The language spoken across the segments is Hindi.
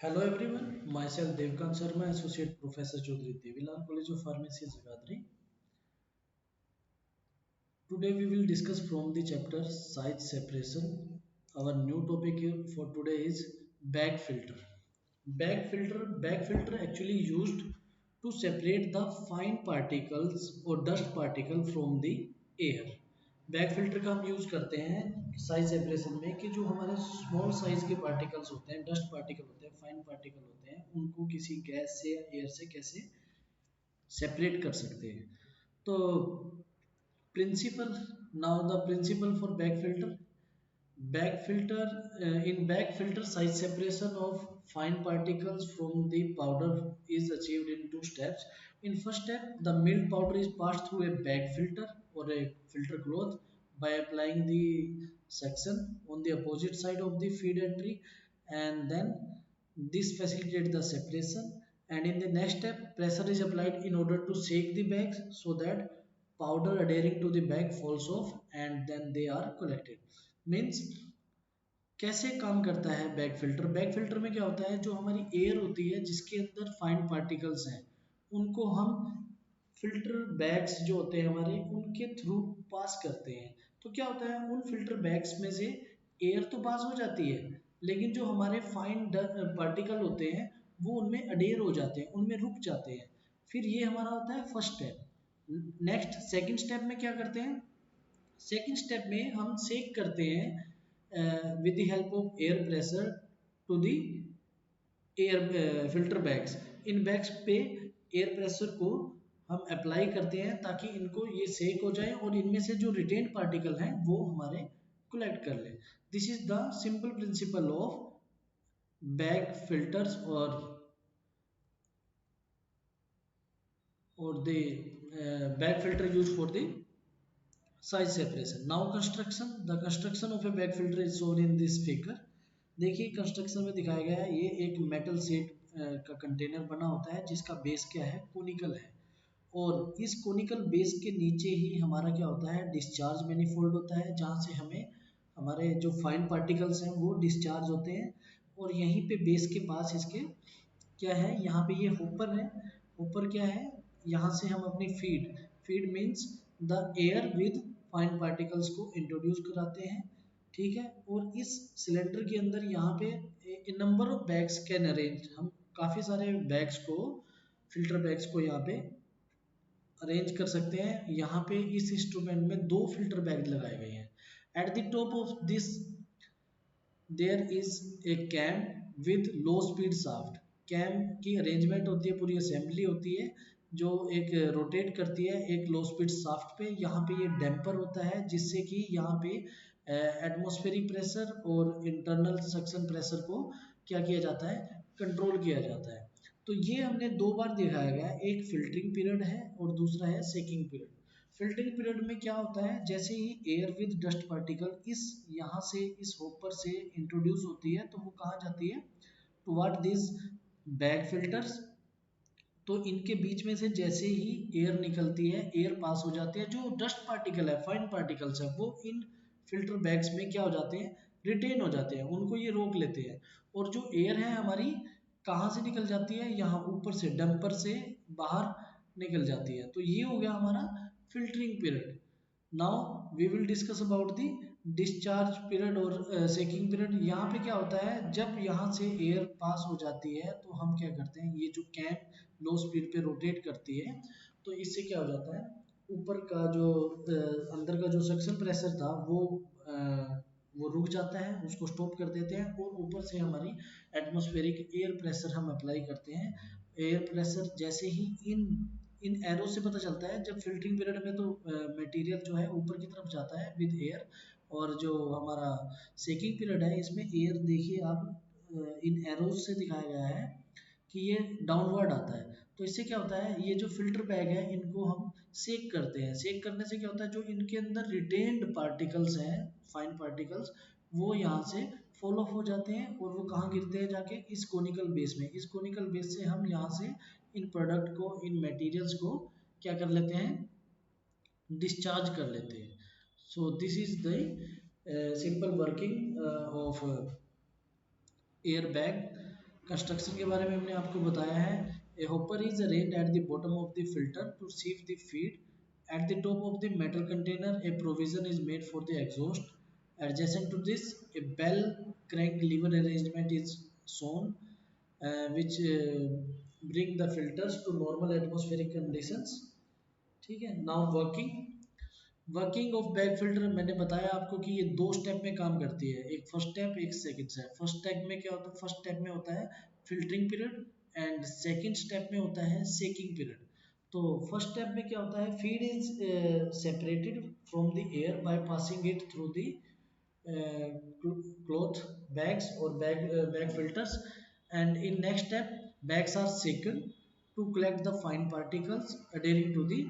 Hello everyone, myself Devkant Sharma, Associate Professor Chaudhary Devilal College of Pharmacy, Jagadri. Today we will discuss from the chapter Site Separation. Our new topic here for today is bag filter. Bag filter actually used to separate the fine particles or dust particle from the air. Bag filter का हम यूज करते हैं साइज सेपरेशन में कि जो हमारे स्मॉल साइज के पार्टिकल्स होते हैं, डस्ट पार्टिकल होते हैं, फाइन पार्टिकल होते हैं, उनको किसी गैस से या एयर से कैसे सेपरेट कर सकते हैं. तो principle, now the principle for bag filter. Bag filter in bag filter, size separation of fine particles from the powder is achieved in two steps. In first step, the milled powder is passed through a bag filter or a filter cloth by applying the section on the opposite side of the feed entry, and then this facilitates the separation. And in the next step, pressure is applied in order to shake the bags so that powder adhering to the bag falls off and then they are collected. Means कैसे काम करता है बैग फिल्टर. बैग फिल्टर में क्या होता है, जो हमारी एयर होती है जिसके अंदर फाइन पार्टिकल्स हैं, उनको हम फिल्टर बैग्स जो होते हैं हमारे, उनके थ्रू पास करते हैं. तो क्या होता है, उन फिल्टर बैग्स में से एयर तो पास हो जाती है, लेकिन जो हमारे फाइन पार्टिकल होते हैं वो उनमें अडेयर हो जाते हैं, उनमें रुक जाते हैं. फिर ये हमारा होता है first step. Next second step में क्या करते हैं, सेकंड स्टेप में हम सेक करते हैं with the help of air pressure to the air filter bags. इन बैग्स पे एयर प्रेशर को हम अप्लाई करते हैं ताकि इनको ये सेक हो जाए और इनमें से जो रिटेन पार्टिकल हैं वो हमारे कलेक्ट कर ले. This is the simple principle of bag filters or the bag filter used for the size separation. Now construction, the construction of a bag filter is shown in this figure. देखिए कंस्ट्रक्शन में दिखाया गया है, ये एक मेटल सेट का कंटेनर बना होता है जिसका बेस क्या है, कोनिकल है. और इस कोनिकल बेस के नीचे ही हमारा क्या होता है, डिस्चार्ज मैनिफोल्ड होता है, जहाँ से हमें हमारे जो फाइन पार्टिकल्स हैं वो डिस्चार्ज होते हैं. और यहीं पे बेस के पास इसके क्या है, यहाँ पे ये होपर है. होपर क्या है, यहाँ से हम अपनी feed, feed means the air with fine particles को इंट्रोड्यूस कराते हैं. ठीक है. और इस सिलेंडर के अंदर यहाँ पे number of bags can arrange, हम काफ़ी सारे बैग्स को, फिल्टर बैग्स को यहाँ पे अरेंज कर सकते हैं. यहाँ पे इस इंस्ट्रूमेंट में दो फिल्टर बैग लगाए गए हैं. At the top of this there is a cam with low speed shaft. Cam की अरेंजमेंट होती है, पूरी असेंबली होती है जो एक रोटेट करती है एक लो स्पीड शाफ्ट पे. यहाँ पे ये डैम्पर होता है जिससे कि यहाँ पे एटमॉस्फेरिक प्रेशर और इंटरनल सक्शन प्रेशर को क्या किया जाता है, कंट्रोल किया जाता है. तो ये हमने दो बार दिखाया गया, एक फिल्टरिंग पीरियड है और दूसरा है सेकिंग पीरियड. फिल्टरिंग पीरियड में क्या होता है, जैसे ही एयर विद डस्ट पार्टिकल इस यहाँ से इस होपर से इंट्रोड्यूस होती है तो वो कहाँ जाती है, टुवर्ड दिस बैग फिल्टर्स. तो इनके बीच में से जैसे ही एयर निकलती है, एयर पास हो जाती है, जो डस्ट पार्टिकल है, फाइन पार्टिकल्स है, वो इन फिल्टर बैग्स में क्या हो जाते हैं, रिटेन हो जाते हैं, उनको ये रोक लेते हैं. और जो एयर है हमारी कहाँ से निकल जाती है, यहाँ ऊपर से डंपर से बाहर निकल जाती है. तो ये हो गया हमारा filtering period. Now we will discuss about the discharge period और सेकिंग पीरियड. यहाँ पे क्या होता है, जब यहाँ से एयर पास हो जाती है तो हम क्या करते हैं, ये जो कैम लो स्पीड पे रोटेट करती है तो इससे क्या हो जाता है, ऊपर का जो अंदर का जो सक्शन प्रेशर था वो रुक जाता है, उसको स्टॉप कर देते हैं. और ऊपर से हमारी एटमॉस्फेरिक एयर प्रेशर हम अप्लाई करते हैं. एयर प्रेशर जैसे ही इन इन एरो से पता चलता है, जब फिल्टरिंग पीरियड में तो मटेरियल जो है ऊपर की तरफ जाता है विद एयर, और जो हमारा सेकिंग पीरियड है इसमें एयर देखिए आप इन एरोज से दिखाया गया है कि ये डाउनवर्ड आता है. तो इससे क्या होता है, ये जो फिल्टर बैग है इनको हम सेक करते हैं. सेक करने से क्या होता है, जो इनके अंदर रिटेन्ड पार्टिकल्स हैं, फाइन पार्टिकल्स, वो यहाँ से फॉल ऑफ हो जाते हैं और वो कहाँ गिरते हैं, जाके इस कोनिकल बेस में. इस कोनिकल बेस से हम यहाँ से इन प्रोडक्ट को, इन मटेरियल्स को क्या कर लेते हैं, डिस्चार्ज कर लेते हैं. So this is the simple working of air bag construction के बारे में हमने आपको बताया है। A hopper is arranged at the bottom of the filter to sieve the feed. At the top of the metal container, a provision is made for the exhaust. Adjacent to this, a bell crank lever arrangement is shown, which bring the filters to normal atmospheric conditions. ठीक है। Now working of bag filter मैंने बताया आपको कि ये दो स्टेप में काम करती है, एक फर्स्ट स्टेप एक सेकंड स्टेप। फर्स्ट स्टेप में क्या होता है, फर्स्ट स्टेप में होता है filtering period and second step में होता है सेकिंग पीरियड। तो फर्स्ट स्टेप में क्या होता है, feed is separated from the air by passing it through the cloth bags or bag filters, and in next step bags are shaken to collect the fine particles adhering to the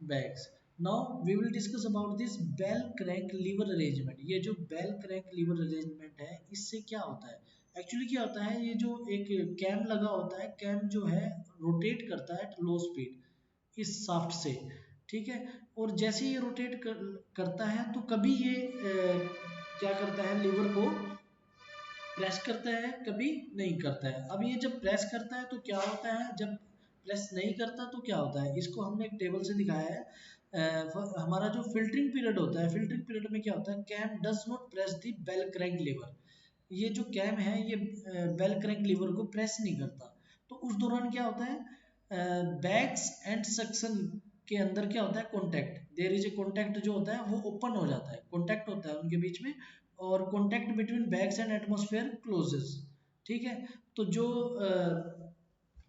bags. Now we will discuss about this bell crank lever arrangement. ये जो bell crank lever arrangement है, इससे क्या होता है, एक्चुअली क्या होता है, ये जो एक कैम लगा होता है, कैम जो है रोटेट करता है लो स्पीड इस शाफ्ट से, ठीक है। और जैसे ये रोटेट करता है तो कभी ये क्या करता है, लीवर को प्रेस करता है, कभी नहीं करता है। अब ये जब प्रेस करता है तो क्या होता है, जब प्रेस नहीं करता तो क्या होता है, इसको हमने एक टेबल से दिखाया है। हमारा जो फिल्टरिंग पीरियड होता है, फिल्टरिंग पीरियड में क्या होता है, cam does not press the bell crank lever. ये जो कैम है ये बेल क्रैंक लीवर को प्रेस नहीं करता। तो उस दौरान क्या होता है, बैग्स एंड सक्शन के अंदर क्या होता है, contact, there is a contact जो होता है वो ओपन हो जाता है, कॉन्टैक्ट होता है उनके बीच में, और contact between bags and atmosphere closes, ठीक है। तो जो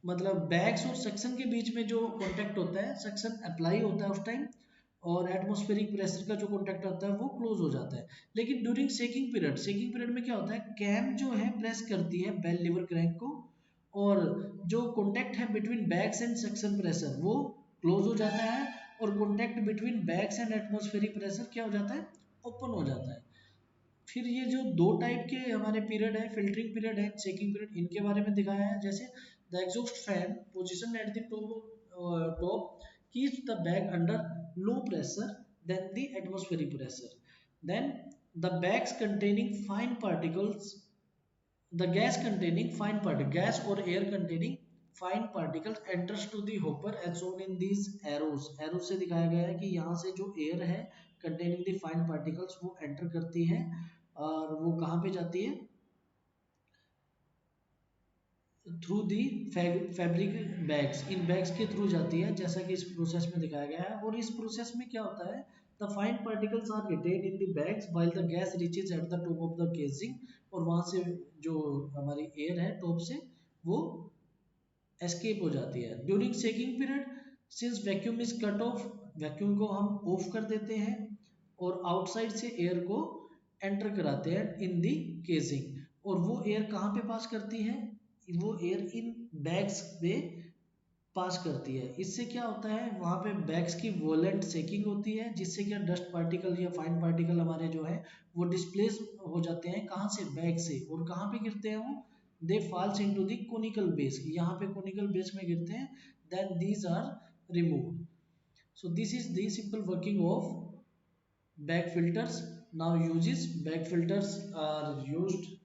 मतलब बैग्स और सक्शन के बीच में जो कॉन्टैक्ट होता है, सक्शन अप्लाई होता है उस टाइम, और एटमॉस्फेरिक प्रेशर का जो कॉन्टैक्ट होता है वो क्लोज हो जाता है। लेकिन ड्यूरिंग सेकिंग पीरियड में क्या होता है, कैम जो है प्रेस करती है बेल लीवर क्रैंक को, और जो कॉन्टैक्ट है between bags and suction pressure वो क्लोज हो जाता है, और contact between bags and atmospheric pressure क्या हो जाता है, ओपन हो जाता है। फिर ये जो दो टाइप के हमारे पीरियड है, फिल्टरिंग पीरियड है, चेकिंग पीरियड, इनके बारे में दिखाया है। जैसे the exhaust fan position at the top keeps the bag under low pressure then the atmospheric pressure, then the bags containing fine particles, the gas containing fine particle, gas or air containing fine particles enters to the hopper as shown in these arrows. arrows से दिखाया गया है कि यहाँ से जो air है containing the fine particles वो enter करती है, और वो कहाँ पे जाती है, थ्रू दी फैब्रिक बैग्स, इन बैग्स के थ्रू जाती है, जैसा कि इस प्रोसेस में दिखाया गया है। और इस प्रोसेस में क्या होता है, the fine particles are retain in the bags while the gas reaches at the top of the casing, और वहां से जो हमारी एयर है टॉप से वो एस्केप हो जाती है। During shaking period since vacuum is cut off, vacuum को हम ऑफ कर देते हैं और आउटसाइड से एयर को एंटर कराते हैं इन दी केसिंग, और वो एयर कहाँ पे पास करती है, वो एयर इन बैग्स में पास करती है। इससे क्या होता है, वहाँ पे बैग्स की वोलेंट सेकिंग होती है, जिससे क्या डस्ट पार्टिकल या फाइन पार्टिकल हमारे जो है वो डिस्प्लेस हो जाते हैं, कहाँ से, बैग से, और कहाँ पे गिरते हैं वो, they falls into the conical base, यहाँ पे कोनिकल बेस में गिरते हैं, then these are removed. So this is the simple working of bag filters. Now uses, bag filters are used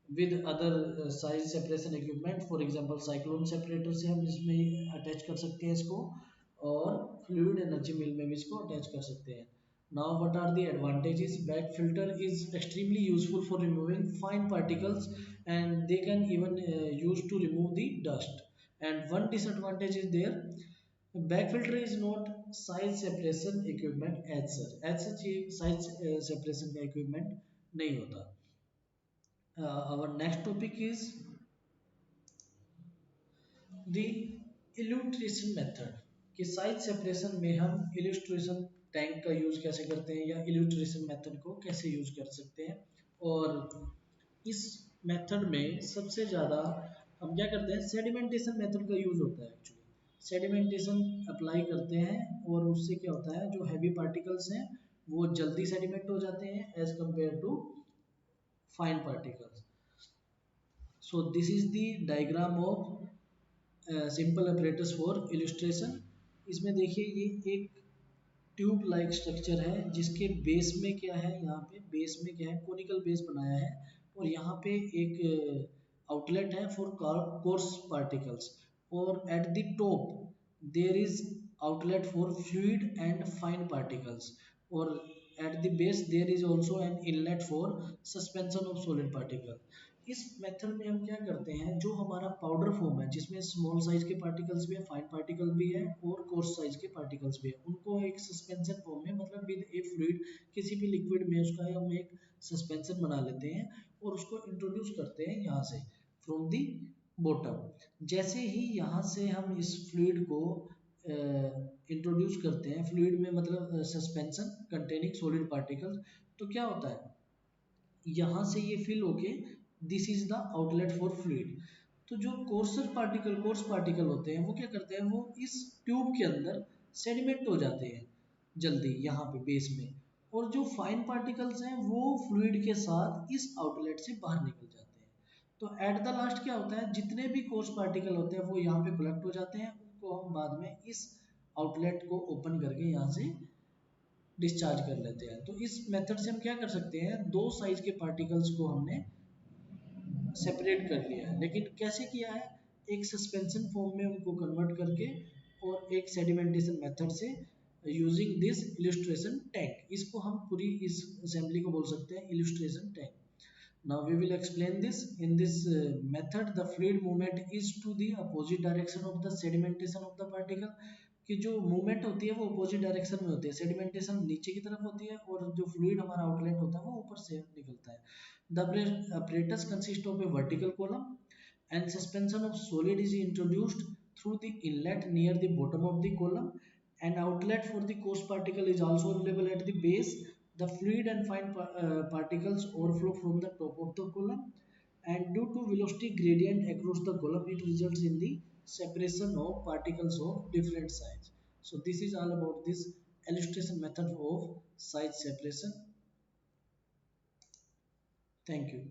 with other size separation equipment, for example cyclone separator से हम इसमें अटैच कर सकते हैं इसको, और fluid energy mill में भी इसको अटैच कर सकते हैं। Now what are the advantages? Bag filter is extremely useful for removing fine particles, and they can even use to remove the dust. And one disadvantage is there, bag filter is not size separation equipment as such, ये size separation का equipment नहीं होता। Our next topic is the illustration method, कि साइज सेपरेशन में हम इलस्ट्रेशन टैंक का यूज कैसे करते हैं, या इलस्ट्रेशन मेथड को कैसे यूज कर सकते हैं। और इस मेथड में सबसे ज़्यादा हम क्या करते हैं, सेडिमेंटेशन मेथड का यूज होता है। एक्चुअली सेडिमेंटेशन अप्लाई करते हैं, और उससे क्या होता है, जो हैवी पार्टिकल्स हैं वो जल्दी सेडिमेंट हो जाते हैं as compare to fine particles. So this is the diagram of simple apparatus for illustration. इसमें देखिए ये एक ट्यूब लाइक स्ट्रक्चर है, जिसके बेस में क्या है, यहाँ पे बेस में क्या है, कोनिकल बेस बनाया है, और यहाँ पे एक outlet है for coarse particles, और at the top there is outlet for fluid and fine particles, or at the base there is also an inlet for suspension of solid particle. इस मेथड में हम क्या करते हैं, जो हमारा पाउडर फॉर्म है जिसमें स्मॉल साइज के पार्टिकल्स भी है, फाइन पार्टिकल भी है और कोर्स साइज के पार्टिकल्स भी है, उनको एक सस्पेंशन फॉर्म में, मतलब विद ए फ्लूइड, किसी भी लिक्विड में उसका हम एक सस्पेंशन बना लेते हैं और उसको इंट्रोड्यूस करते हैं यहाँ से फ्रॉम दी बॉटम। जैसे ही यहाँ से हम इस फ्लूइड को इंट्रोड्यूस करते हैं, फ्लूइड में मतलब सस्पेंशन कंटेनिंग सॉलिड पार्टिकल, तो क्या होता है, यहाँ से ये फिल होके this is the outlet for fluid. तो जो कोर्स पार्टिकल होते हैं वो क्या करते हैं, वो इस ट्यूब के अंदर सेडिमेंट हो जाते हैं जल्दी यहाँ पे बेस में, और जो फाइन पार्टिकल्स हैं वो फ्लूइड के साथ इस आउटलेट से बाहर निकल जाते हैं। तो एट द लास्ट क्या होता है, जितने भी कोर्स पार्टिकल होते हैं वो यहाँ पे कलेक्ट हो जाते हैं, उनको हम बाद में इस आउटलेट को ओपन करके यहाँ से डिस्चार्ज कर लेते हैं। तो इस मेथड से हम क्या कर सकते हैं, दो साइज के पार्टिकल्स को हमने सेपरेट कर लिया है, लेकिन कैसे किया है, एक सस्पेंशन फॉर्म में उनको कन्वर्ट करके और एक सेडिमेंटेशन मेथड से, यूजिंग दिस इलस्ट्रेशन टैंक। इसको हम पूरी इस असेंबली को बोल सकते हैं illustration tank. Now we will explain this. In this method, the fluid movement is to the opposite direction of the sedimentation of the particle. कि जो मूवमेंट होती है वो अपोजिट डायरेक्शन में होती है, सेडिमेंटेशन नीचे की तरफ होती है और जो फ्लूइड हमारा आउटलेट होता है वो ऊपर से निकलता है। The apparatus consists of a vertical column and suspension of solid is introduced through the inlet near the bottom of the column. An outlet for the coarse particle is also available at the base. The fluid and fine particles overflow from the top of the column, and due to velocity gradient across the column, it results in the separation of particles of different size. So this is all about this illustration method of size separation. Thank you.